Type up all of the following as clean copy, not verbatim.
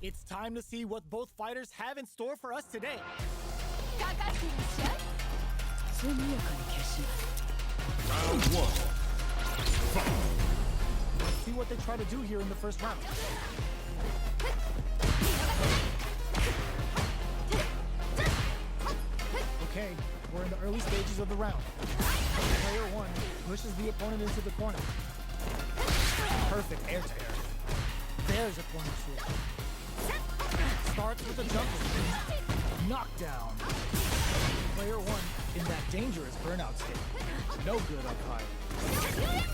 It's time to see what both fighters have in store for us today. かかってらっしゃい。速やかに消します。 Round one. Let's see what they try to do here in the first round. Okay, we're in the early stages of the round. Player one pushes the opponent into the corner. Perfect air to air. There's a corner switch. Starts with a jump. Knockdown. Player one in that dangerous burnout state. No good up high.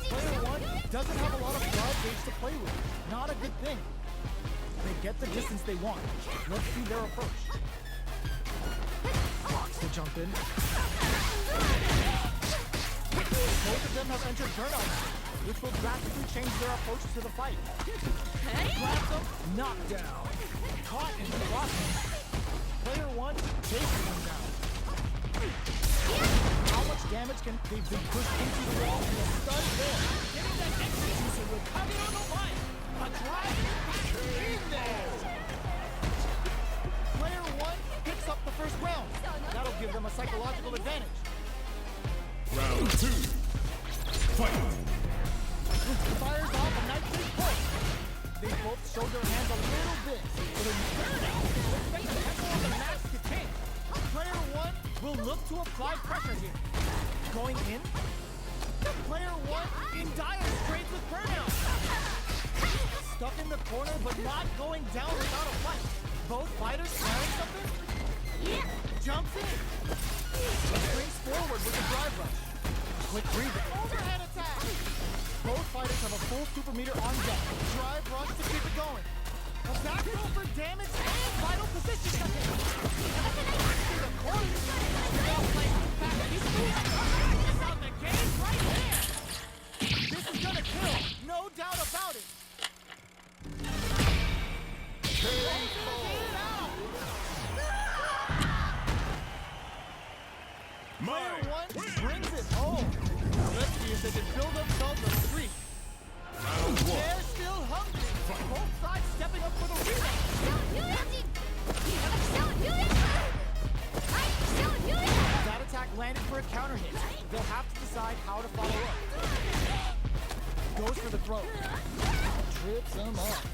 Player one doesn't have a lot of drive gauge to play with. Not a good thing. They get the distance they want. Let's see their approach. Blocks to jump in. Both of them have entered burnout, which will drastically change their approach to the fight. Grabs them, knockdown. Caught in the process. Player one chases him down. How much damage can they be pushed into the wall and a stun there? Getting that execution with Kagero no Mai. A drive in there. Player one picks up the first round. That'll give them a psychological advantage. Round two. Fight. Fires off a nice big push. They both showed their hands a little bit, but in burnout, expect the tempo of the match to change. Player one will look to apply pressure here. Going in, player one in dire straits with burnout. Stuck in the corner, but not going down without a fight. Both fighters trying something. Jumps in. Springs forward with a drive rush. Quick breathing. Overhead attack. Both fighters have a full super meter on deck. Drive rush to keep it going. A back row for damage and vital position second. To the corner. Now playing back. He's out the game right there. This is gonna kill. No doubt about it. Player one brings it home. Let's see if they can build themselves a streak. Round one. They're still hungry. Both sides stepping up for the rematch. That attack landed for a counter hit. They'll have to decide how to follow up. Goes for the throw. Trips him up.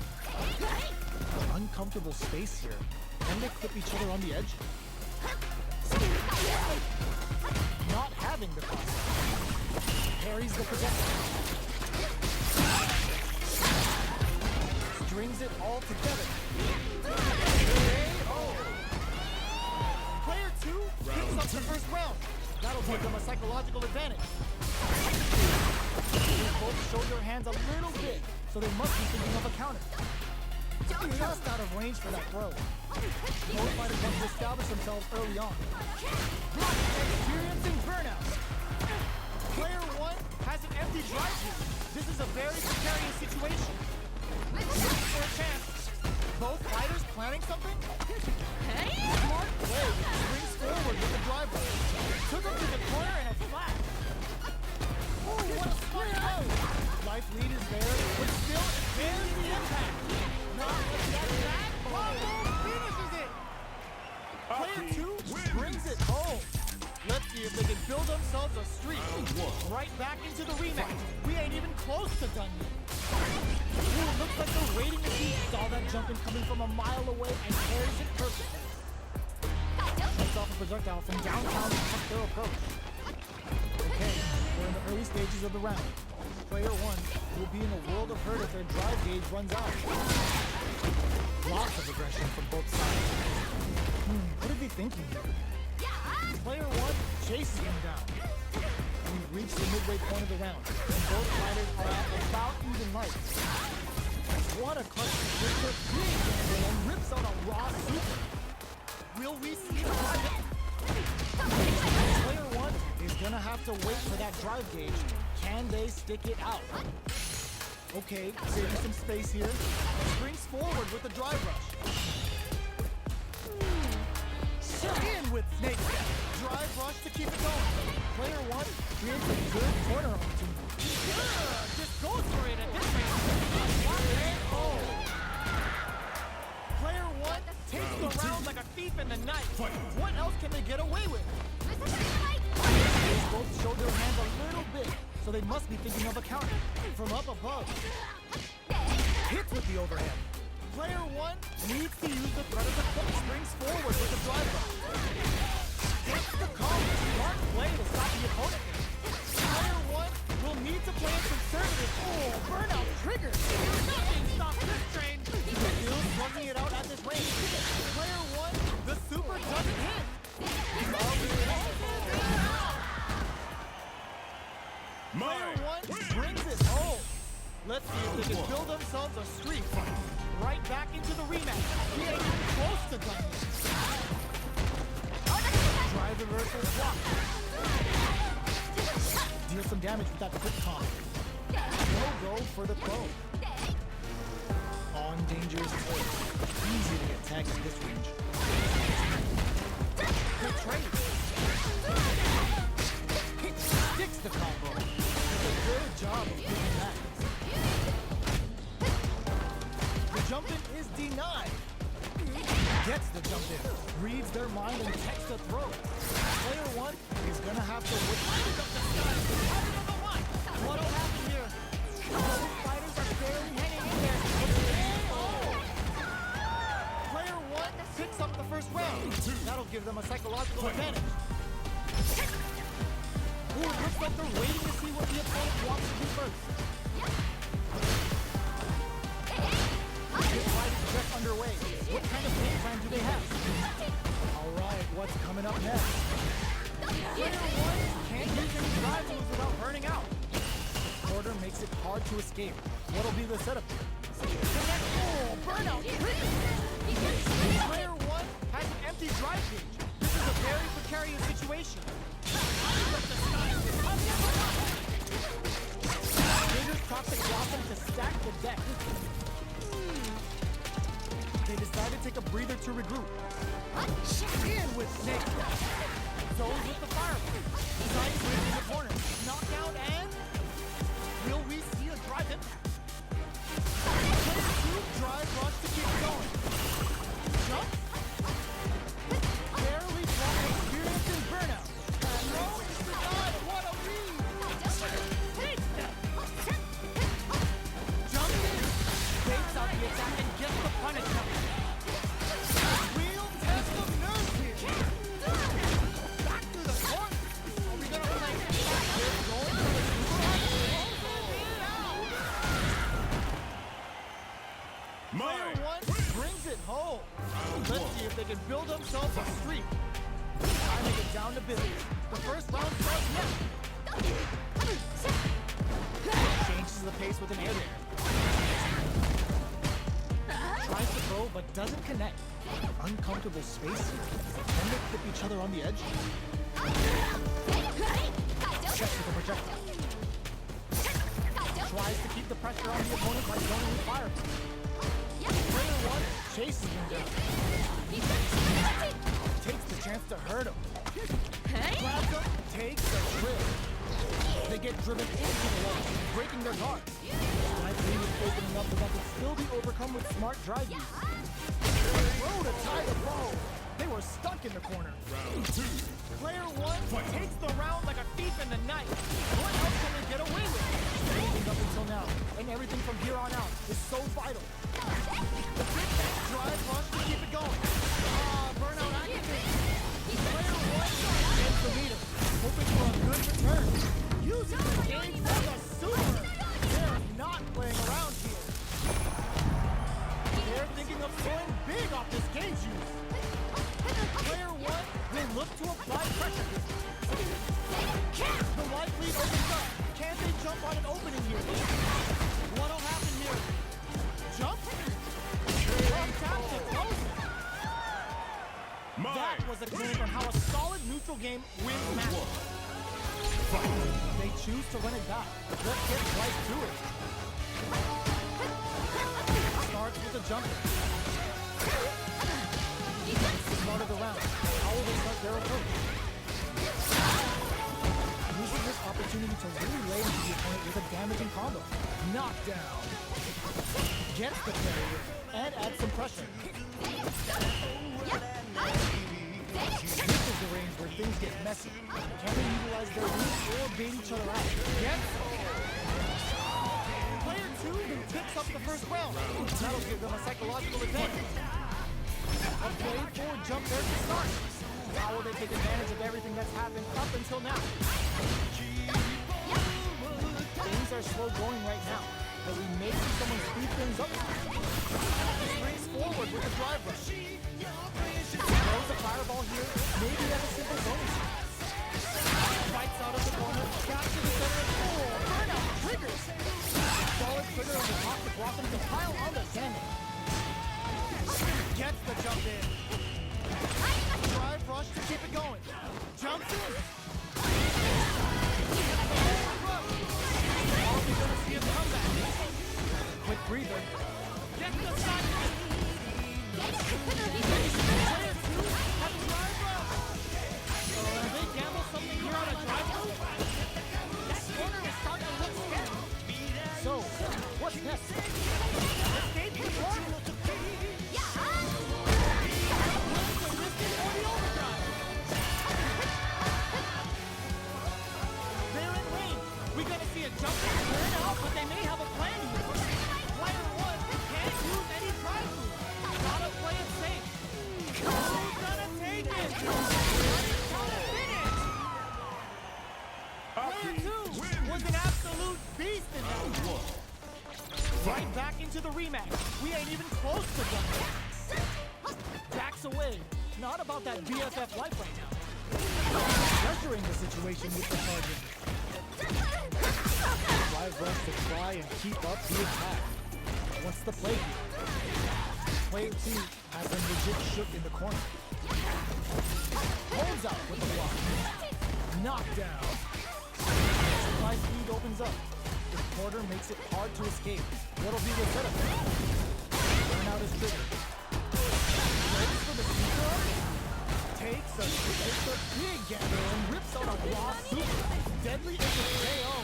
Uncomfortable space here. Can they clip each other on the edge? Not having the cross. Parries the projectile. Strings it all together. Player two picks up the first round. That'll give them a psychological advantage. They both show their hands a little bit, so they must be thinking of a counter. Just out of range for that throw. Both fighters want to establish themselves early on. Experiencing burnout. Player one has an empty drive here. This is a very precarious situation. Looking for a chance. Both fighters planning something? Smart play. Springs forward with the drive rush. Took him to the corner and a flat. Ooh, what a smart move. Life lead is there, but still there's the impact. Not that combo finishes it. Player two brings it home. Let's see if they can build themselves a streak. Right back into the rematch. We ain't even close to done yet. Ooh, looks like they're waiting to see. Saw that jumping coming from a mile away and carries it perfectly. Sets off a projectile from downtown to cut their approach. Okay, we're in the early stages of the round. Player one will be in a world of hurt if their drive gauge runs out. Lots of aggression from both sides. What are they thinking here? Player one chases him down. We've reached the midway point of the round, and both fighters are at about even life. What a clutch trigger and rips out a raw super. Will we see the Player one is gonna have to wait for that drive gauge. Can they stick it out? Okay, saving some space here. Springs forward with the drive rush. In with snake step. Drive rush to keep it going. Player one creates a good corner opportunity. Just goes for it at this rate. around like a thief in the night. Fight. What else can they get away with? They both showed their hands a little bit, so they must be thinking of a counter. From up above. Hits with the overhand. Player one needs to use the threat of the foot. Springs forward with the drive up. Gets the combo. Smart play to stop the opponent. Player one will need to play it conservative. Oh, burnout trigger. Nothing stops this train. Still slugging it out at this range. Player one, the super doesn't hit. Player one brings it home. Let's see if they can build themselves a streak fight. Right back into the rematch. He ain't even close to done. Drive reversal block. Deal some damage with that quick comp. No go for the throw. On dangerous play. Easy to get tagged in this range. Good trade. Sticks the combo. Does a good job of doing that. The jump in is denied. Gets the jump in. Reads their mind and takes the throw. Player one is gonna have to withstand up the sky. What'll happen here? Both fighters are barely hanging in there. Player one picks up the first round. That'll give them a psychological advantage. Ooh, it looks like they're waiting to see what the opponent wants to do first. This fight is just underway. What kind of game plan do they have? All right, what's coming up next? Player one can't use any drive moves without burning out. Quarter makes it hard to escape. What'll be the setup here? Oh, burnout trigger! Player one has an empty drive gauge. This is a very precarious situation. Raiders talk to Gotham to stack the deck. They decide to take a breather to regroup. In with Snake. Zones with the fireball. Side swing in the corner. Knockout and... will we see a drive in? Player two drive rush to keep going. Jump. Barely block experiencing burnout. No, it's denied. What a lead. Jump in. Baits out the attack and gets the punishment. Real test of nerve here. Back to the corner. Are we gonna play? They're going for the Player one brings it home. Let's see if they can build themselves a streak. Time to get down to business. The first round starts now. Changes the pace with an air dare. Tries to throw but doesn't connect. Uncomfortable space. Can they flip each other on the edge? Checks with a projectile. Tries to keep the pressure on the opponent by zoning with fire. Player one chases him down. Takes the chance to hurt him. Grabs him, takes the trip. They get driven into the wall, breaking their guard. Drive lead is opening up, but that can still be overcome with smart drive use. Throw to tie the ball. They were stuck in the corner. Round two. Player one takes the round like a thief in the night. What else can they get away with? Everything up until now, and everything from here on out is so vital. The big drive rush to keep it going. Burnout activated. Player one ends the meter, hoping for a good return. Using the game for the super. They're not playing around here. They're thinking of throwing big off this gauge use. Player one will look to apply pressure. The right lead opens up. Can they jump on an opening here? What'll happen here? Jump? Tap to close. That was a clinic on how a solid neutral game wins matches. They choose to run it back. Let's get right to it. Starts with a jumper. Start of the round. How will they start their approach? Using this opportunity to really lay into the opponent with a damaging combo. Knockdown. Gets the carry and adds some pressure. This is the range where things get messy. Can they utilize their moves or bait each other out? Yes. Player 2 picks up the first round. That'll give them a psychological advantage. A play forward jump there to start. How will they take advantage of everything that's happened up until now? Things are slow going right now, but we may see someone speed things up. Springs forward with the drive rush. Throws a fireball here, maybe as a simple bonus. Fights out of the corner, back to the center, burnout triggers. Solid trigger on the top to block him to pile on the damage. Gets the jump in. Drive rush to keep it going. Jumps in. Are we gonna see him come back? Quick breather. Get the side. Player 2 has a drive rush. Did they gamble something here on a drive rush? That corner is starting to look scary. So, what's next? Escape the corner. They're in range. We gotta see a jump and turn out, but they may have a plan here. Player 1 can't use any drive move. Gotta play it safe. Who's gonna take it? Gonna finish. Player 2 was an absolute beast in that one. Right back into the rematch. We ain't even close to done. Backs away. Not about that BFF life right now. Pressuring the situation with the sergeant. Drive rush to try and keep up the attack. What's the play here? Player 2 has him legit shook in the corner. Holds out with the block. Knockdown. Supply speed opens up. The quarter makes it hard to escape. What'll be the setup? Burnout is triggered. Ready for the super? Takes a big gander and rips out a raw super. Deadly is a KO.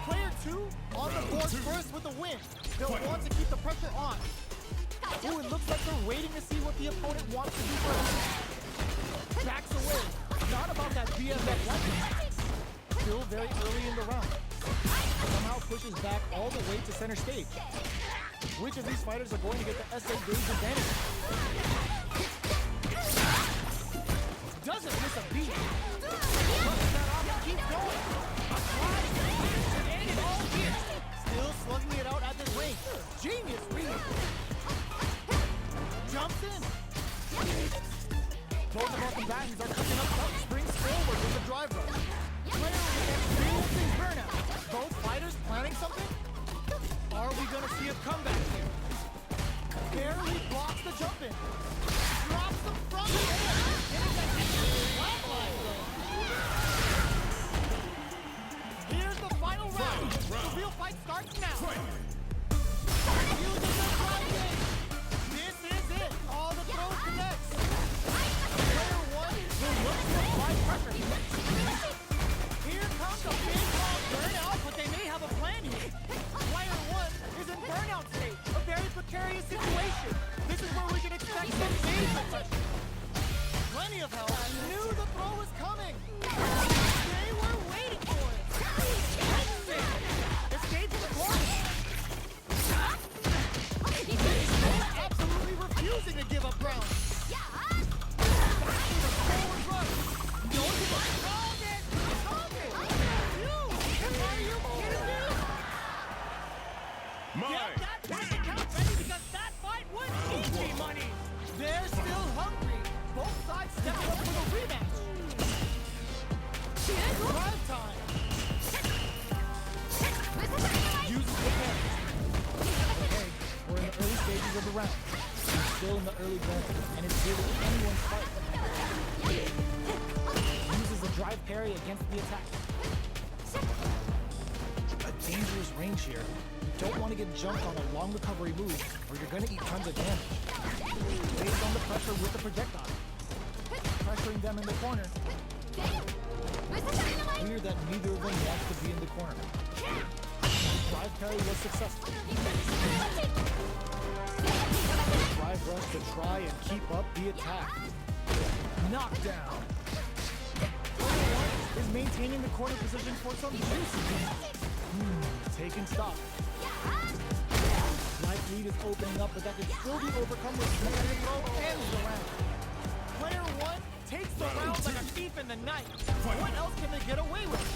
Player 2 on the board first with the win. They'll want to keep the pressure on. Ooh, it looks like they're waiting to see what the opponent wants to do first. Backs away. Not about that BFF weapon. Still very early in the round. Somehow pushes back all the way to center stage. Which of these fighters are going to get the SA Gauge advantage? Doesn't miss a beat. Cuts that off and keeps going. And it all here. Still slugging it out at this range. Genius read. Jumps in. Both of our combatants are coming up top. Springs forward with the drive rush. Player experiencing burnout. Both fighters planning something? Are we gonna see a comeback here? Barely blocks the jump in. Drops them from the air. Getting that flat line though. Here's the final round. The real fight starts now. Using the driving. This is it. All the throws connects. Player 1 will look to apply pressure. Here comes a big long burnout, but they may have a plan here. Player 1 is in burnout state, a very precarious situation. This is where we can expect some major pressure. Plenty of help. Knew the throw was coming. They were waiting for it. Escape to the corner. Absolutely refusing to give up ground. Back to the forward rush. No, called it. Called it. Are you kidding me? Get that bank account ready because that fight would need me money. They're still hungry. Both sides stepping up for the rematch. Drive time. Uses the parry. Okay, we're in the early stages of the round. We're still in the early going, and it's really anyone's fight. Uses the drive parry against the attack. A dangerous range here. You don't want to get jumped on a long recovery move, or you're going to eat tons of damage. Based on the pressure with the projectile. Pressuring them in the corner. Clear that neither of them wants to be in the corner. drive parry was successful. Drive rush to try and keep up the attack. Knockdown. Player 1 is maintaining the corner position for some juicy damage. Taking stock. Life lead is opening up, but that can still be overcome with competitive throw ends the round. Player 1 takes the round like a thief in the night. What else can they get away with?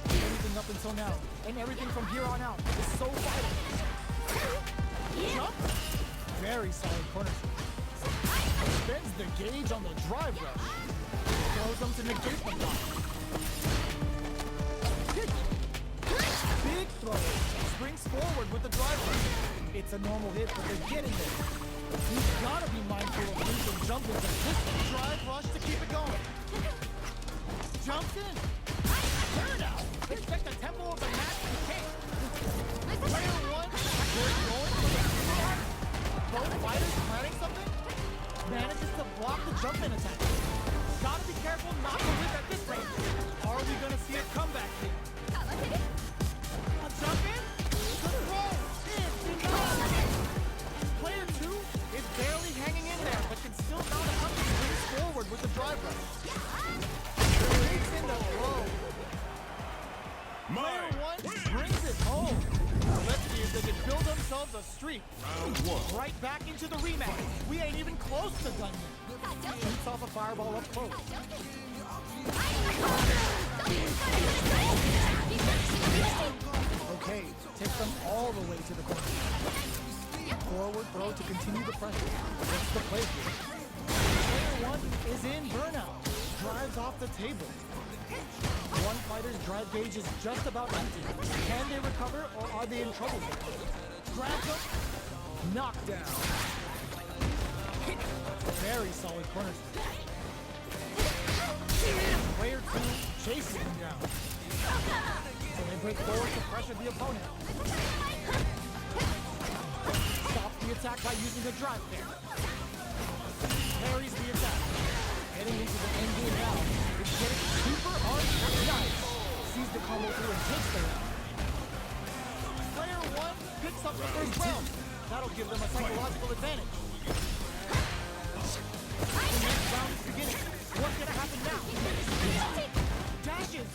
Everything up until now, and everything from here on out is so vital. Jump. Very solid corner. Spends the gauge on the drive rush. Throws them to negate the block. Big throw. Springs forward with the drive rush. It's a normal hit, but they're getting there. You've got to be mindful of losing jump into this drive rush to keep it going. Jumps in. Turn out. Expect the tempo of the match to change. Player 1, they're going for the super. Both fighters planning something. Manages to block the jump in attack. Gotta be careful not to whip at this range. Are we gonna see a comeback here? A jump in? The throw is denied. Player 2 is barely hanging in there, but can still mount a couple swings forward with the drive rush. Takes in the throw. Player 1 brings it home. Let's see if they can build themselves a streak. Round 1. Right back into the rematch. We ain't even close to done yet. Shoots off a fireball up close. Okay, takes them all the way to the corner. Forward throw to continue the pressure. What's the play here? Player 1 is in burnout. Drives off the table. One fighter's drive gauge is just about empty. Can they recover, or are they in trouble? Grabs them. Knockdown. Very solid corner. Player 2 chases him down. So they break forward to pressure the opponent. Stops the attack by using the drive there. Parries the attack. Heading into the end game now. It's getting super hard and nice. Sees the combo through and takes the round. Player 1 picks up the first round. That'll give them a psychological advantage. The next round is beginning. What's gonna happen now? Dashes.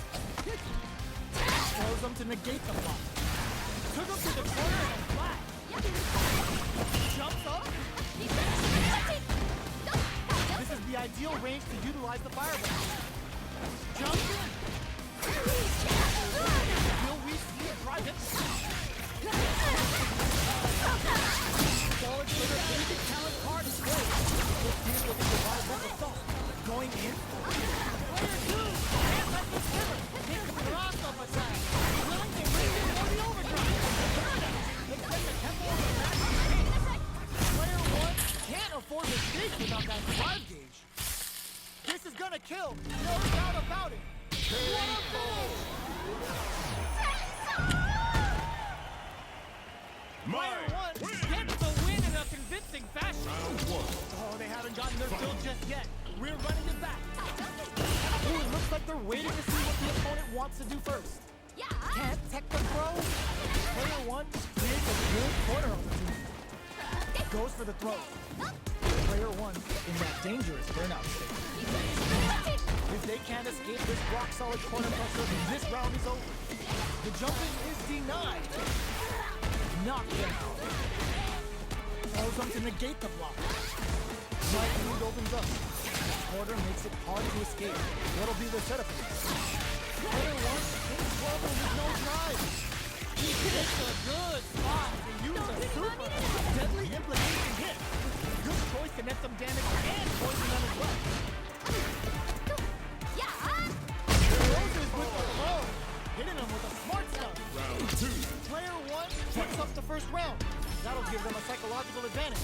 Throws them to negate the block. Took him to the corner and flat. Jumps up. This is the ideal range to utilize the fireball. Jumps in. Will we see a drive hit? Solid trigger, basic talent card is great. Let's see if they can survive that assault. Going in. Player 2 can't let this pivot. Take the cross off attack. Willing to bring in for the overdrive. Expect the tempo of the match to change. Player 1 can't afford mistakes without that drive gauge. This is gonna kill. No doubt about it. What a finish! Player 1 gets the win in a convincing fashion. Round 1. Oh, they haven't gotten their fill just yet. We're running it back. Ooh, it looks like they're waiting to see what the opponent wants to do first. Can't tech the throw. Player 1 creates a good corner opportunity. Goes for the throw. Player 1 in that dangerous burnout state. If they can't escape this rock-solid corner pressure, this round is over. The jumping is denied. Knockdown. Throws them to negate the block. Right lead opens up. Quarter makes it hard to escape. What'll be the setup? Player 1 in trouble with no drive. He hits a good spot to use a super deadly implication hit. Good choice to net some damage and poison them as well. Roses with the throw. Hitting them with a smart stuff. Round 2. Player 1 picks up the first round. That'll give them a psychological advantage.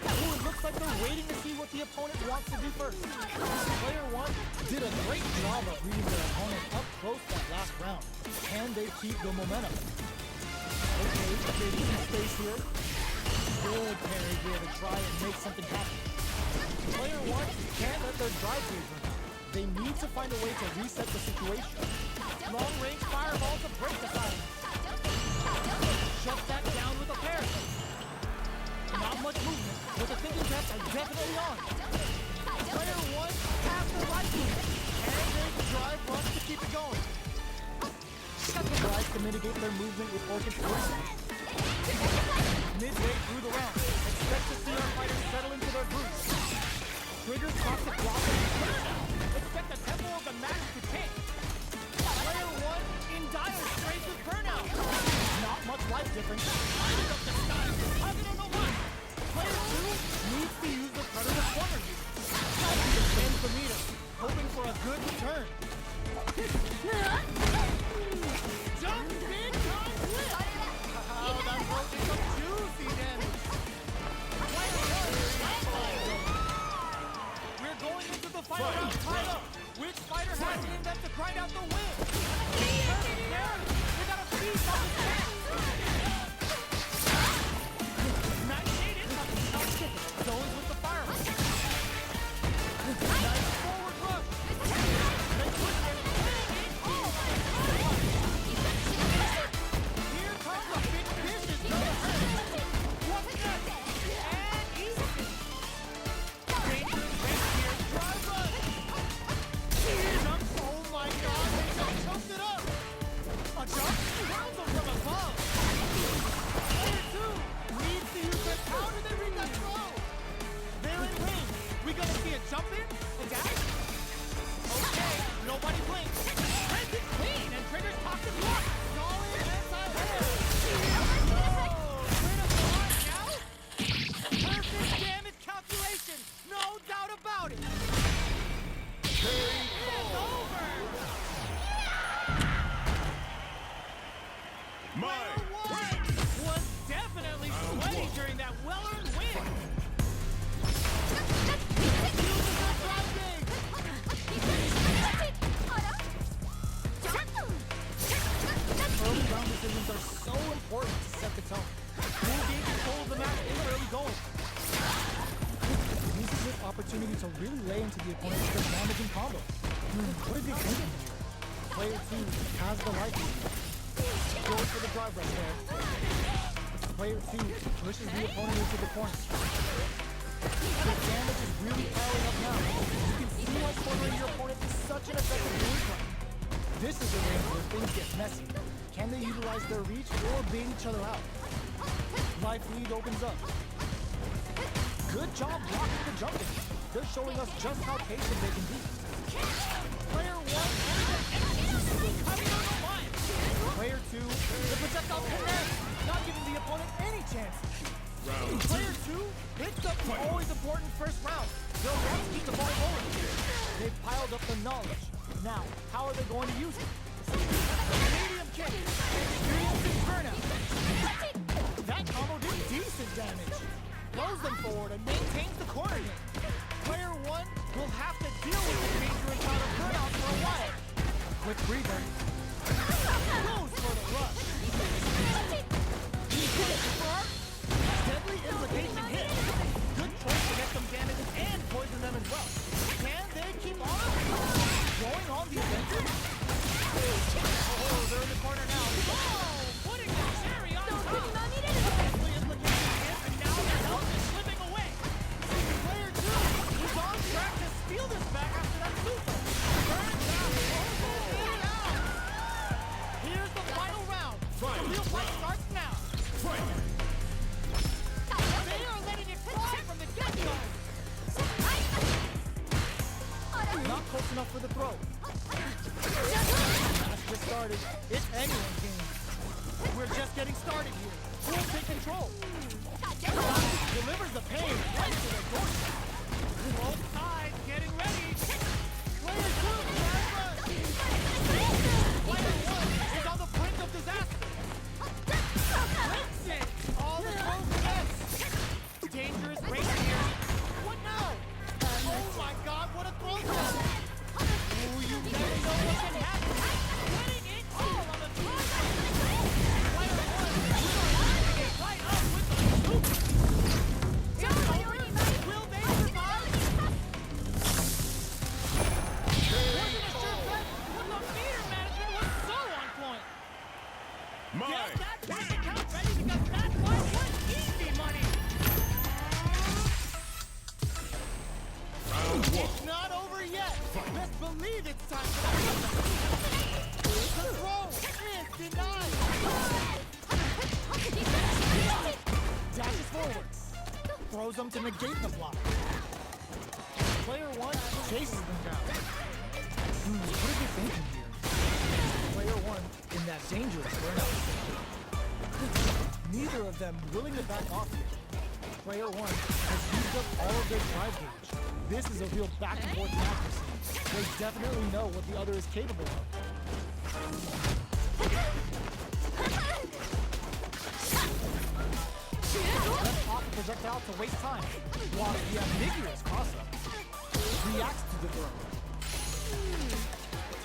Ooh, it looks like they're waiting to see what the opponent wants to do first. Player 1 did a great job of reading their opponent up close that last round. Can they keep the momentum? Okay, creating some space here. Good parry here to try and make something happen. Player 1 can't let their drive gauge run out. They need to find a way to reset the situation. Long-range fireball to break the silence. Shut that down with a parry. Not much movement, but the thinking caps are definitely on. Player 1 has the right move. And there's the drive rush to keep it going. Tries to mitigate their movement with orchestration. Midway through the round, expect to see our fighters settle into their groups. Trigger's toxic block and burnout. Expect the tempo of the match to change. Player 1 in dire straits with burnout. Not much life difference. Fires up the style. Target on the one. Player 2 needs to use the predator corner use. Defends the meter, hoping for a good return. Jump big time flip! Oh, that throw did some juicy damage. We're going into the final round tied up. Which fighter has it in them to grind out the win? We got a beast on his back. Nice shade in. Zones with the fireman. Nice forward rush. Nice push there. Here comes the big vicious dance. What's next? And easy. Dangerous right here. Drive run. Jump. Oh my God. They just choked it up. A jump? Rounds them from above. Player 2 needs to use their power to then read that throw. They're in range. We gonna see a jump in? A dash? Okay, nobody blinks. Reds it clean and triggers toxic block. Solid anti-air. Oh, critical art now. Perfect damage calculation. No doubt about it. It's over. My Player 1 was definitely sweaty during that well-earned win. Early round decisions are so important to set the tone. Who gains control of the match in the early going? This is an opportunity to really lay into the opponent with their damaging combo. What is he thinking here? Player 2 has the right move. Goes for the drive right there. Player 2 pushes the opponent into the corner. The damage is really piling up now. You can see why cornering your opponent is such an effective game plan. This is a range where things get messy. Can they utilize their reach or bait each other out? Life lead opens up. Good job blocking the jumping. They're showing us just how patient they can be. Player 1 coming on the line. Player 2, the projectile connects, not giving the opponent any chance. round Player 2 picks up the always important first round. They'll want to keep the ball rolling. They've piled up the knowledge. Now, how are they going to use it? Medium kick. Experiencing burnout. That combo did decent damage. Throws them forward and maintains the corner game. Player 1 will have to deal with the dangerous bout of burnout for a while. Quick breather. Goes for the rush. Spark. Deadly implication hit. Good choice to get some damage and poison them as well. Can they keep on? Going on the offensive? Oh, they're in the corner now. Oh, putting the cherry on top. Deadly implication hit, and now their health is slipping away. Player 2 is on track to steal this back after that super. Burns out. Here's the final round. The real fight starts now. fight. They are letting it fly from the get-go. Not close enough for the throw. Match just started. It's anyone's game. We're just getting started here. Who'll take control? Delivers the pain right to the doorstep. Both sides getting ready. Player 2, drive run. Player 1 is on the brink of disaster. Flips it. All the throws miss. Dangerous right here. What now? Oh my God, what a throw down. Ooh, you never know what can happen. Winning it all on the 2. Player 1 is right up with throws them to negate the block. Player 1 chases them down. What are you thinking here? Player 1 in that dangerous burnout state. Neither of them willing to back off here. Player 1 has used up all of their drive gauge. This is a real back-and-forth match. They definitely know what the other is capable of. Left off the projectile to waste time, while the ambiguous cross-up reacts to the throw.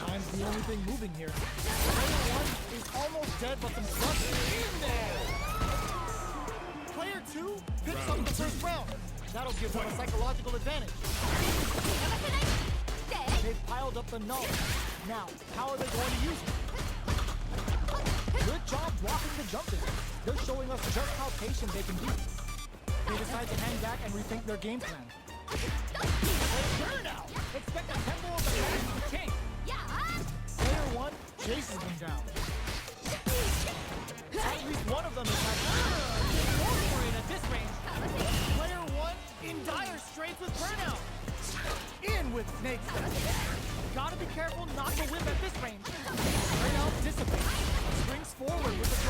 Time's the only thing moving here. Player 1 is almost dead, but some thrust in there! Player 2 picks up the first round. That'll give them a psychological advantage. They've piled up the knowledge. Now, how are they going to use it? Good job blocking the jumping. They're showing us just how patient they can be. They decide to hang back and rethink their game plan. Burnout! Expect the tempo of the match to change. Player 1 chases them down. At least one of them is like, at this range. Player 1 in dire straits with burnout. In with Snake Step. Gotta be careful not to whip at this range. Burnout dissipates. Springs forward with the